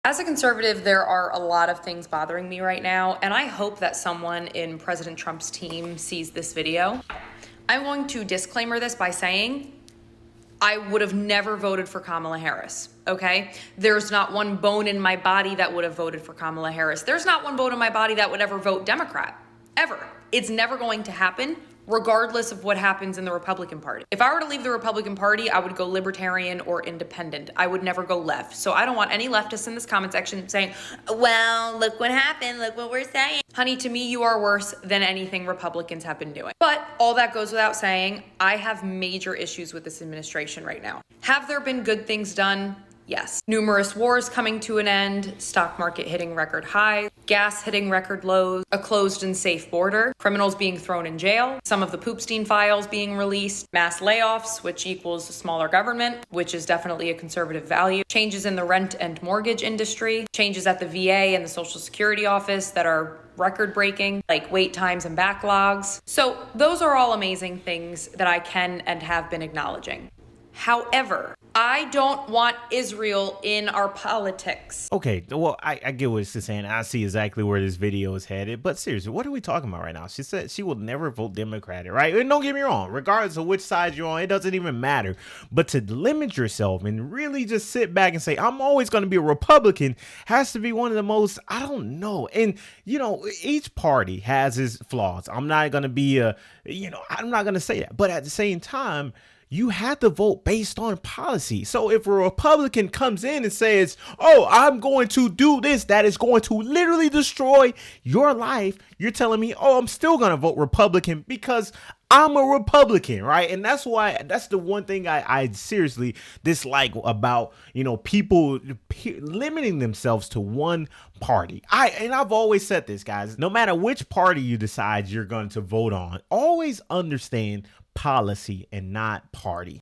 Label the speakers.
Speaker 1: As a conservative, there are a lot of things bothering me right now, and I hope that someone in President Trump's team sees this video. I'm going to disclaimer this by saying I would have never voted for Kamala Harris, okay? There's not one bone in my body that would have voted for Kamala Harris. There's not one bone in my body that would ever vote Democrat, ever. It's never going to happen, regardless of what happens in the Republican Party. If I were to leave the Republican Party, I would go libertarian or independent. I would never go left. So I don't want any leftists in this comment section saying, well, look what happened, look what we're saying. Honey, to me, you are worse than anything Republicans have been doing. But all that goes without saying, I have major issues with this administration right now. Have there been good things done? Yes. Numerous wars coming to an end, stock market hitting record highs, gas hitting record lows, a closed and safe border, criminals being thrown in jail, some of the Poopstein files being released, mass layoffs, which equals a smaller government, which is definitely a conservative value, changes in the rent and mortgage industry, changes at the VA and the Social Security office that are record breaking, like wait times and backlogs. So those are all amazing things that I can and have been acknowledging. However, I don't want Israel in our politics.
Speaker 2: Okay, well, I get what she's saying. I see exactly where this video is headed. But seriously, what are we talking about right now? She said she will never vote Democratic, right? And don't get me wrong, regardless of which side you're on, it doesn't even matter. But to limit yourself and really just sit back and say, I'm always going to be a Republican, has to be one of the most, I don't know. And, you know, each party has its flaws. I'm not going to be I'm not going to say that. But at the same time, you have to vote based on policy. So if a Republican comes in and says, oh, I'm going to do this, that is going to literally destroy your life, you're telling me, oh, I'm still going to vote Republican because I'm a Republican, right? And that's why, that's the one thing I seriously dislike about, people limiting themselves to one party. I've always said this, guys, no matter which party you decide you're going to vote on, always understand policy and not party.